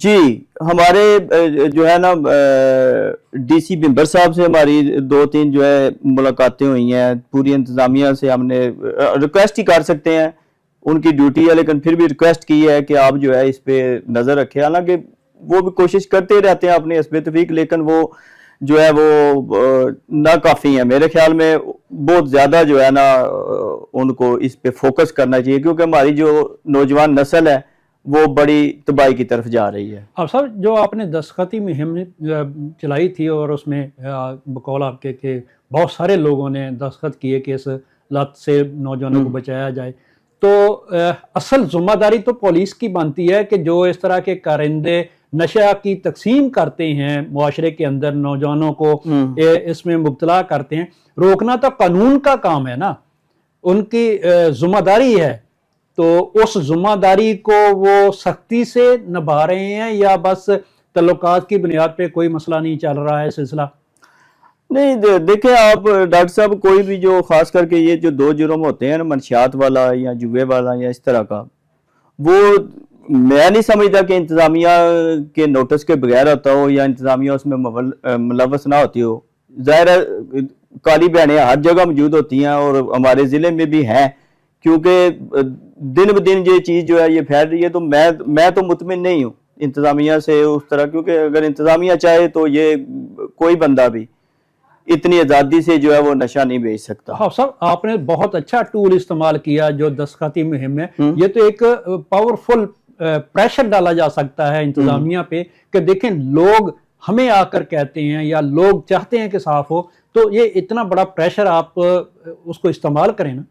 جی ہمارے جو ہے نا ڈی سی بمبر صاحب سے ہماری 2-3 جو ہے ملاقاتیں ہوئی ہیں. پوری انتظامیہ سے ہم نے ریکویسٹ ہی کر سکتے ہیں, ان کی ڈیوٹی ہے, لیکن پھر بھی ریکویسٹ کی ہے کہ آپ جو ہے اس پہ نظر رکھیں. حالانکہ وہ بھی کوشش کرتے رہتے ہیں اپنے حسب توفیق, لیکن وہ جو ہے وہ ناکافی ہیں. میرے خیال میں بہت زیادہ جو ہے نا ان کو اس پہ فوکس کرنا چاہیے, کیونکہ ہماری جو نوجوان نسل ہے وہ بڑی تباہی کی طرف جا رہی ہے. اب سر جو آپ نے دستخطی مہم چلائی تھی اور اس میں بقول آپ کے کہ بہت سارے لوگوں نے دستخط کیے کہ اس لت سے نوجوانوں کو بچایا جائے, تو اصل ذمہ داری تو پولیس کی بنتی ہے کہ جو اس طرح کے کارندے نشہ کی تقسیم کرتے ہیں معاشرے کے اندر, نوجوانوں کو اس میں مبتلا کرتے ہیں, روکنا تو قانون کا کام ہے نا, ان کی ذمہ داری ہے. تو اس ذمہ داری کو وہ سختی سے نبھا رہے ہیں یا بس تعلقات کی بنیاد پہ کوئی مسئلہ نہیں چل رہا ہے سلسلہ؟ نہیں دیکھیں آپ ڈاکٹر صاحب, کوئی بھی جو خاص کر کے یہ جو 2 جرم ہوتے ہیں نا, منشیات والا یا جوئے والا یا اس طرح کا, وہ میں نہیں سمجھتا کہ انتظامیہ کے نوٹس کے بغیر ہوتا ہو یا انتظامیہ اس میں ملوث نہ ہوتی ہو. ظاہر ہے کالی بہنیں ہر جگہ موجود ہوتی ہیں اور ہمارے ضلع میں بھی ہیں, کیونکہ دن بدن یہ چیز جو ہے یہ پھیل رہی ہے. تو میں تو مطمئن نہیں ہوں انتظامیہ سے اس طرح, کیونکہ اگر انتظامیہ چاہے تو یہ کوئی بندہ بھی اتنی آزادی سے جو ہے وہ نشہ نہیں بیچ سکتا. ہاں صاحب, آپ نے بہت اچھا ٹول استعمال کیا جو دستخطی مہم ہے. یہ تو ایک پاورفل پریشر ڈالا جا سکتا ہے انتظامیہ پہ کہ دیکھیں لوگ ہمیں آ کر کہتے ہیں یا لوگ چاہتے ہیں کہ صاف ہو, تو یہ اتنا بڑا پریشر آپ اس کو استعمال کریں نا.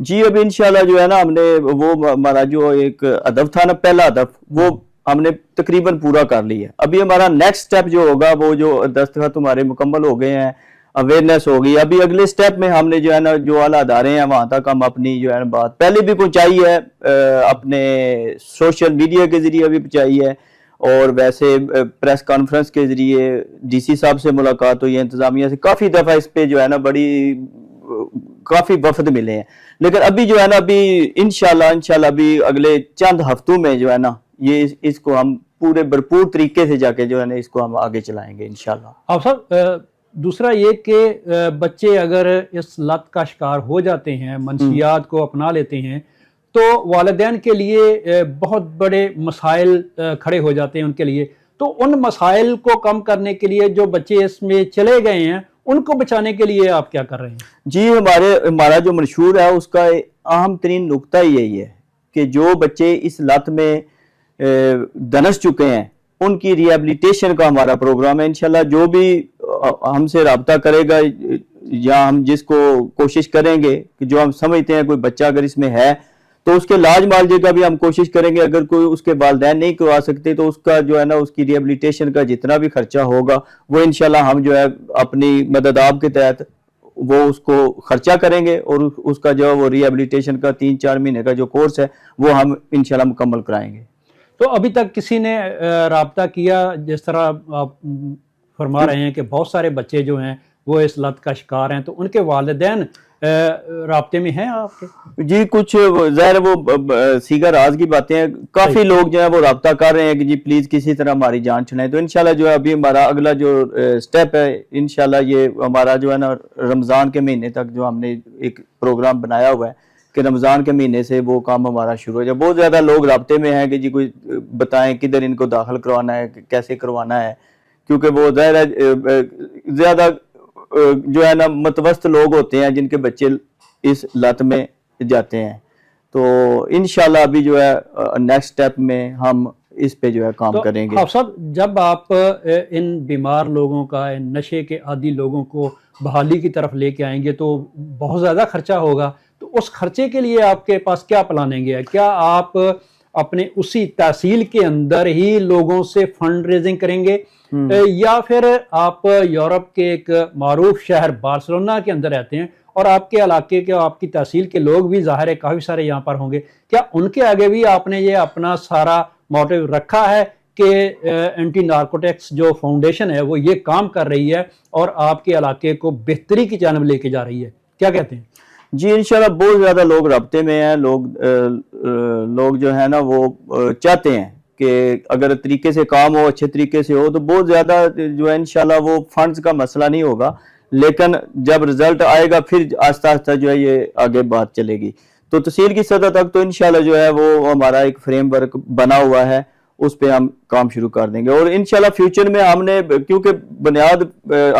جی اب انشاءاللہ جو ہے نا ہم نے وہ ہمارا جو ایک ہدف تھا نا, پہلا ہدف, وہ ہم نے تقریباً پورا کر لی ہے. ابھی ہمارا نیکسٹ سٹیپ جو ہوگا وہ جو دستخط ہمارے مکمل ہو گئے ہیں, اویئرنیس ہوگی. ابھی اگلے سٹیپ میں ہم نے جو ہے نا جو اعلیٰ ادارے ہیں وہاں تک ہم اپنی جو ہے نا بات پہلے بھی پہنچائی ہے, اپنے سوشل میڈیا کے ذریعے بھی پہنچائی ہے, اور ویسے پریس کانفرنس کے ذریعے ڈی سی صاحب سے ملاقات ہوئی ہے, انتظامیہ سے کافی دفعہ اس پہ جو ہے نا کافی وفد ملے ہیں. لیکن ابھی جو ہے نا ابھی انشاءاللہ ابھی اگلے چند ہفتوں میں جو ہے نا یہ اس کو ہم پورے بھرپور طریقے سے جا کے جو ہے نا اس کو ہم آگے چلائیں گے انشاءاللہ. اب صاحب دوسرا یہ کہ بچے اگر اس لت کا شکار ہو جاتے ہیں, منشیات کو اپنا لیتے ہیں, تو والدین کے لیے بہت بڑے مسائل کھڑے ہو جاتے ہیں ان کے لیے. تو ان مسائل کو کم کرنے کے لیے جو بچے اس میں چلے گئے ہیں ان کو بچانے کے لیے آپ کیا کر رہے ہیں؟ جی ہمارا جو منشور ہے اس کا اہم ترین نقطہ یہی ہے کہ جو بچے اس لت میں دنس چکے ہیں ان کی ری ایبلیٹیشن کا ہمارا پروگرام ہے. انشاءاللہ جو بھی ہم سے رابطہ کرے گا یا ہم جس کو کوشش کریں گے کہ جو ہم سمجھتے ہیں کوئی بچہ اگر اس میں ہے تو اس کے علاج معالجے کا بھی ہم کوشش کریں گے. اگر کوئی اس کے والدین نہیں کروا سکتے تو اس کا جو ہے نا اس کی ری ایبلیٹیشن کا جتنا بھی خرچہ ہوگا وہ انشاءاللہ ہم جو ہے اپنی مدد آپ کے تحت وہ اس کو خرچہ کریں گے, اور اس کا جو وہ ری ایبلیٹیشن کا 3-4 مہینے کا جو کورس ہے وہ ہم انشاءاللہ مکمل کرائیں گے. تو ابھی تک کسی نے رابطہ کیا؟ جس طرح آپ فرما رہے ہیں کہ بہت سارے بچے جو ہیں وہ اس لت کا شکار ہیں, تو ان کے والدین رابطے میں ہیں آپ کے؟ جی کچھ ظاہر وہ سیگا راز کی باتیں ہیں, کافی لوگ جو ہے وہ رابطہ کر رہے ہیں کہ جی پلیز کسی طرح ہماری جان چھڑائیں. تو انشاءاللہ جو ہے ابھی ہمارا اگلا جو سٹیپ ہے انشاءاللہ یہ ہمارا جو ہے نا رمضان کے مہینے تک جو ہم نے ایک پروگرام بنایا ہوا ہے کہ رمضان کے مہینے سے وہ کام ہمارا شروع ہو جائے. بہت زیادہ لوگ رابطے میں ہیں کہ جی کوئی بتائیں کدھر ان کو داخل کروانا ہے, کیسے کروانا ہے, کیونکہ وہ ظاہر ہے زیادہ جو ہے نا متوسط لوگ ہوتے ہیں جن کے بچے اس لت میں جاتے ہیں. تو انشاءاللہ ابھی جو ہے نیکسٹ سٹیپ میں ہم اس پہ جو ہے کام کریں گے. صاحب جب آپ ان بیمار لوگوں کا, ان نشے کے عادی لوگوں کو بحالی کی طرف لے کے آئیں گے تو بہت زیادہ خرچہ ہوگا, تو اس خرچے کے لیے آپ کے پاس کیا پلاننگ ہے؟ کیا آپ اپنے اسی تحصیل کے اندر ہی لوگوں سے فنڈ ریزنگ کریں گے, یا پھر آپ یورپ کے ایک معروف شہر بارسلونا کے اندر رہتے ہیں اور آپ کے علاقے کے, آپ کی تحصیل کے لوگ بھی ظاہر ہے کافی سارے یہاں پر ہوں گے, کیا ان کے آگے بھی آپ نے یہ اپنا سارا موٹیو رکھا ہے کہ اینٹی نارکوٹکس جو فاؤنڈیشن ہے وہ یہ کام کر رہی ہے اور آپ کے علاقے کو بہتری کی جانب لے کے جا رہی ہے؟ کیا کہتے ہیں؟ جی انشاءاللہ بہت زیادہ لوگ رابطے میں ہیں. لوگ جو ہے نا وہ چاہتے ہیں کہ اگر طریقے سے کام ہو, اچھے طریقے سے ہو, تو بہت زیادہ جو ہے انشاءاللہ وہ فنڈز کا مسئلہ نہیں ہوگا, لیکن جب رزلٹ آئے گا پھر آہستہ آہستہ جو ہے یہ آگے بات چلے گی. تو تحصیل کی سطح تک تو انشاءاللہ جو ہے وہ ہمارا ایک فریم ورک بنا ہوا ہے, اس پہ ہم کام شروع کر دیں گے. اور انشاءاللہ فیوچر میں ہم نے, کیونکہ بنیاد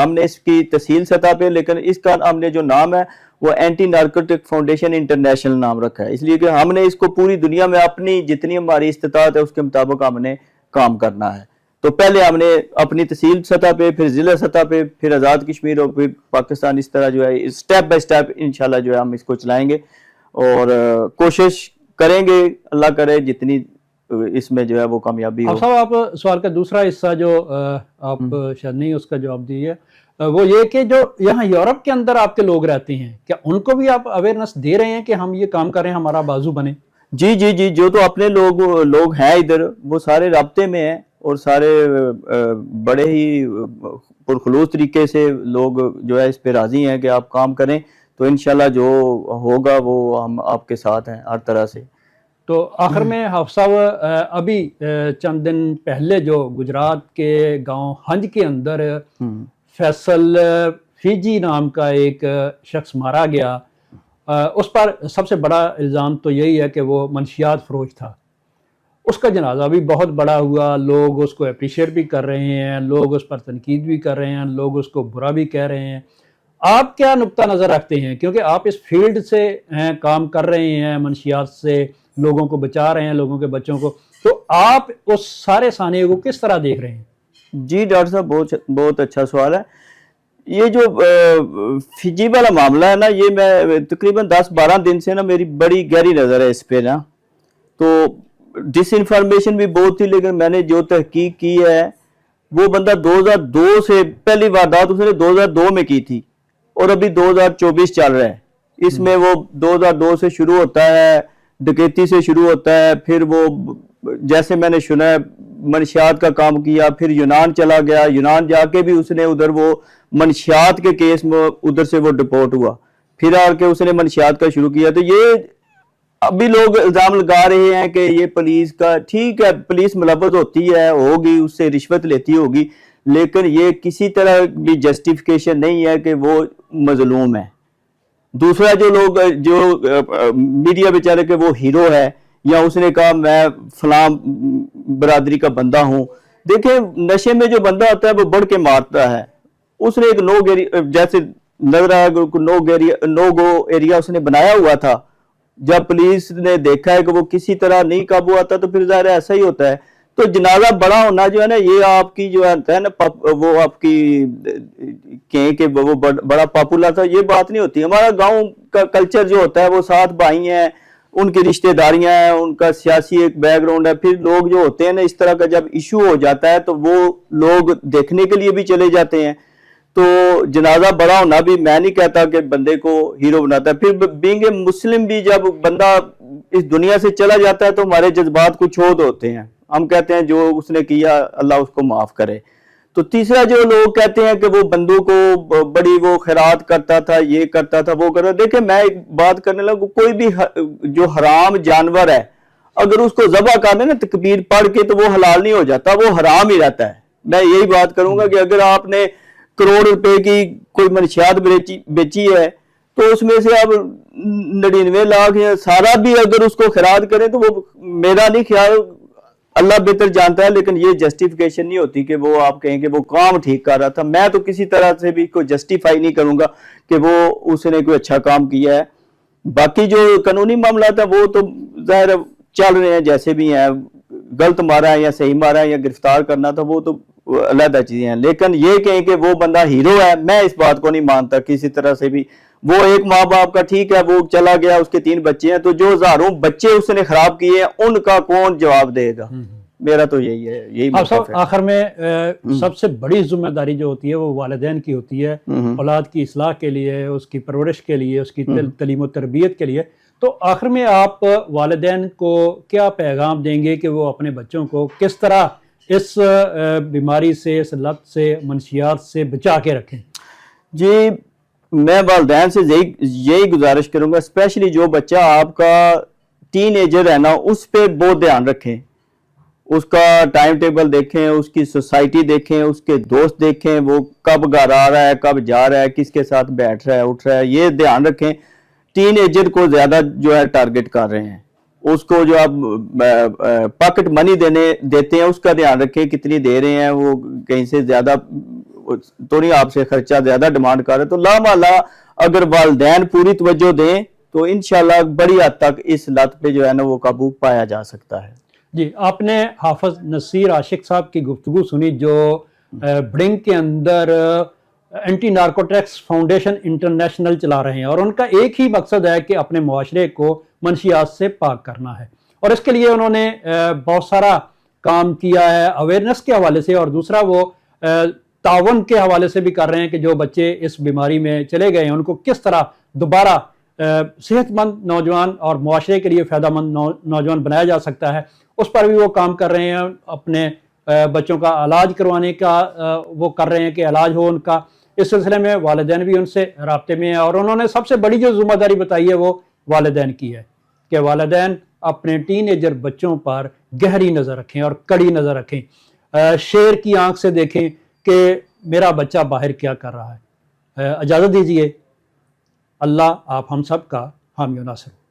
ہم نے اس کی تحصیل سطح پہ, لیکن اس کا ہم نے جو نام ہے وہ اینٹی نارکوٹک فاؤنڈیشن انٹرنیشنل نام رکھا ہے, اس لیے کہ ہم نے اس کو پوری دنیا میں اپنی جتنی ہماری استطاعت ہے اس کے مطابق ہم نے کام کرنا ہے. تو پہلے ہم نے اپنی تحصیل سطح پہ, پھر ضلع سطح پہ, پھر آزاد کشمیر اور پھر پاکستان, اس طرح جو ہے اسٹیپ بائی اسٹیپ انشاءاللہ جو ہے ہم اس کو چلائیں گے اور کوشش کریں گے, اللہ کرے جتنی اس میں جو ہے وہ کامیابی ہو. اب صاحب آپ سوال کا دوسرا حصہ جو آپ شاید نہیں اس کا جواب دیے, وہ یہ کہ جو یہاں یورپ کے اندر آپ کے لوگ رہتے ہیں, کیا ان کو بھی آپ اویئرنیس دے رہے ہیں کہ ہم یہ کام کریں, ہمارا بازو بنے؟ جی جی جی, جو تو اپنے لوگ ہیں ادھر وہ سارے رابطے میں ہیں, اور سارے بڑے ہی پرخلوص طریقے سے لوگ جو ہے اس پہ راضی ہیں کہ آپ کام کریں. تو انشاءاللہ جو ہوگا وہ ہم آپ کے ساتھ ہیں ہر طرح سے. تو آخر میں حافظ صاحب, ابھی چند دن پہلے جو گجرات کے گاؤں ہنج کے اندر فیصل فیجی نام کا ایک شخص مارا گیا, اس پر سب سے بڑا الزام تو یہی ہے کہ وہ منشیات فروش تھا. اس کا جنازہ بھی بہت بڑا ہوا, لوگ اس کو اپریشیٹ بھی کر رہے ہیں, لوگ اس پر تنقید بھی کر رہے ہیں, لوگ اس کو برا بھی کہہ رہے ہیں. آپ کیا نقطہ نظر رکھتے ہیں, کیونکہ آپ اس فیلڈ سے کام کر رہے ہیں, منشیات سے لوگوں کو بچا رہے ہیں, لوگوں کے بچوں کو, تو آپ اس سارے سانحے کو کس طرح دیکھ رہے ہیں؟ جی ڈاکٹر صاحب, بہت اچھا سوال ہے. یہ جو فجی والا معاملہ ہے نا, یہ میں تقریباً 10-12 دن سے نا میری بڑی گہری نظر ہے اس پہ نا. تو ڈس انفارمیشن بھی بہت تھی, لیکن میں نے جو تحقیق کی ہے وہ بندہ 2002 سے, پہلی واردات اس نے 2002 میں کی تھی اور ابھی 2024 چل رہا ہے. اس میں وہ 2002 سے شروع ہوتا ہے, ڈکیتی سے شروع ہوتا ہے, پھر وہ جیسے میں نے سنا ہے منشیات کا کام کیا, پھر یونان چلا گیا, یونان جا کے بھی اس نے ادھر وہ منشیات کے کیس میں ادھر سے وہ ڈپورٹ ہوا, پھر آ کے اس نے منشیات کا شروع کیا. تو یہ ابھی لوگ الزام لگا رہے ہیں کہ یہ پولیس کا, ٹھیک ہے پولیس ملوث ہوتی ہے, ہوگی, اس سے رشوت لیتی ہوگی, لیکن یہ کسی طرح بھی جسٹیفیکیشن نہیں ہے کہ وہ مظلوم ہے. دوسرا جو لوگ جو میڈیا بیچارے کہ وہ ہیرو ہے, یا اس نے کہا میں فلاں برادری کا بندہ ہوں. دیکھیں نشے میں جو بندہ ہوتا ہے وہ بڑھ کے مارتا ہے. اس نے ایک جیسے نظر آیا نو گو ایریا اس نے بنایا ہوا تھا. جب پولیس نے دیکھا ہے کہ وہ کسی طرح نہیں قابو آتا تو پھر ظاہر ایسا ہی ہوتا ہے. تو جنازہ بڑا ہونا جو ہے نا, یہ آپ کی جو ہے نا وہ آپ کی کہیں کہ وہ بڑا پاپولر تھا, یہ بات نہیں ہوتی. ہمارا گاؤں کا کلچر جو ہوتا ہے وہ 7 بھائی ہیں, ان کی رشتہ داریاں ہیں, ان کا سیاسی ایک بیک گراؤنڈ ہے. پھر لوگ جو ہوتے ہیں نا اس طرح کا جب ایشو ہو جاتا ہے تو وہ لوگ دیکھنے کے لیے بھی چلے جاتے ہیں. تو جنازہ بڑا ہونا بھی میں نہیں کہتا کہ بندے کو ہیرو بناتا ہے. پھر بینگ اے مسلم بھی جب بندہ اس دنیا سے چلا جاتا ہے تو ہمارے جذبات کچھ اور ہوتے ہیں. ہم کہتے ہیں جو اس نے کیا اللہ اس کو معاف کرے. تو تیسرا جو لوگ کہتے ہیں کہ وہ بندوں کو بڑی وہ خیرات کرتا تھا, یہ کرتا تھا, وہ کرتا. دیکھیں میں ایک بات کرنے لگا, کوئی بھی جو حرام جانور ہے اگر اس کو ذبح کر دیں نا تکبیر پڑھ کے تو وہ حلال نہیں ہو جاتا, وہ حرام ہی رہتا ہے. میں یہی بات کروں گا کہ اگر آپ نے کروڑ روپے کی کوئی منشیات بیچی ہے تو اس میں سے آپ 99 لاکھ یا سارا بھی اگر اس کو خیرات کریں تو وہ میرا نہیں خیال, اللہ بہتر جانتا ہے, لیکن یہ جسٹیفیکیشن نہیں ہوتی کہ وہ آپ کہیں کہ وہ کام ٹھیک کر رہا تھا. میں تو کسی طرح سے بھی کوئی جسٹیفائی نہیں کروں گا کہ وہ اس نے کوئی اچھا کام کیا ہے. باقی جو قانونی معاملات ہیں وہ تو ظاہر چل رہے ہیں جیسے بھی ہیں, غلط مارا ہے یا صحیح مارا ہے یا گرفتار کرنا تھا وہ تو علیحدہ چیزیں ہیں. لیکن یہ کہیں کہ وہ بندہ ہیرو ہے, میں اس بات کو نہیں مانتا کسی طرح سے بھی. وہ ایک ماں باپ کا ٹھیک ہے وہ چلا گیا, اس کے 3 بچے ہیں, تو جو ہزاروں بچے اس نے خراب کیے ہیں ان کا کون جواب دے گا؟ میرا تو یہی ہے, یہی موقف ہے. آخر میں سب سے بڑی ذمہ داری جو ہوتی ہے وہ والدین کی ہوتی ہے, اولاد کی اصلاح کے لیے, اس کی پرورش کے لیے, اس کی تعلیم و تربیت کے لیے. تو آخر میں آپ والدین کو کیا پیغام دیں گے کہ وہ اپنے بچوں کو کس طرح اس بیماری سے, اس لت سے, منشیات سے بچا کے رکھیں؟ جی میں والدین سے یہی گزارش کروں گا, اسپیشلی جو بچہ آپ کا ٹین ایجر ہے نا اس پہ بہت دھیان رکھیں. اس کا ٹائم ٹیبل دیکھیں، اس کی سوسائٹی دیکھیں، اس کے دوست دیکھیں، وہ کب گھر آ رہا ہے، کب جا رہا ہے، کس کے ساتھ بیٹھ رہا ہے، اٹھ رہا ہے، یہ دھیان رکھیں۔ ٹین ایجر کو زیادہ جو ہے ٹارگٹ کر رہے ہیں، اس کو جو آپ پاکٹ منی دیتے ہیں اس کا دھیان رکھیں کتنی دے رہے ہیں، وہ کہیں سے زیادہ تو نہیں آپ سے خرچہ زیادہ ڈیمانڈ کر رہے، تو لامحالہ اگر والدین پوری توجہ دیں تو انشاءاللہ بڑی حد تک اس لت پہ جو ہے نا وہ قابو پایا جا سکتا ہے۔ جی، آپ نے حافظ نصیر عاشق صاحب کی گفتگو سنی جو بڑنگ کے اندر اینٹی نارکوٹکس فاؤنڈیشن انٹرنیشنل چلا رہے ہیں، اور ان کا ایک ہی مقصد ہے کہ اپنے معاشرے کو منشیات سے پاک کرنا ہے، اور اس کے لیے انہوں نے بہت سارا کام کیا ہے اویئرنیس کے حوالے سے، اور دوسرا وہ تعاون کے حوالے سے بھی کر رہے ہیں کہ جو بچے اس بیماری میں چلے گئے ہیں ان کو کس طرح دوبارہ صحت مند نوجوان اور معاشرے کے لیے فائدہ مند نوجوان بنایا جا سکتا ہے، اس پر بھی وہ کام کر رہے ہیں۔ اپنے بچوں کا علاج کروانے کا وہ کر رہے ہیں کہ علاج ہو ان کا، اس سلسلے میں والدین بھی ان سے رابطے میں ہیں، اور انہوں نے سب سے بڑی جو ذمہ داری بتائی ہے وہ والدین کی ہے کہ والدین اپنے ٹین ایجر بچوں پر گہری نظر رکھیں اور کڑی نظر رکھیں، شیر کی آنکھ سے دیکھیں کہ میرا بچہ باہر کیا کر رہا ہے۔ اجازت دیجیے، اللہ آپ ہم سب کا حامی و ناصر ہو۔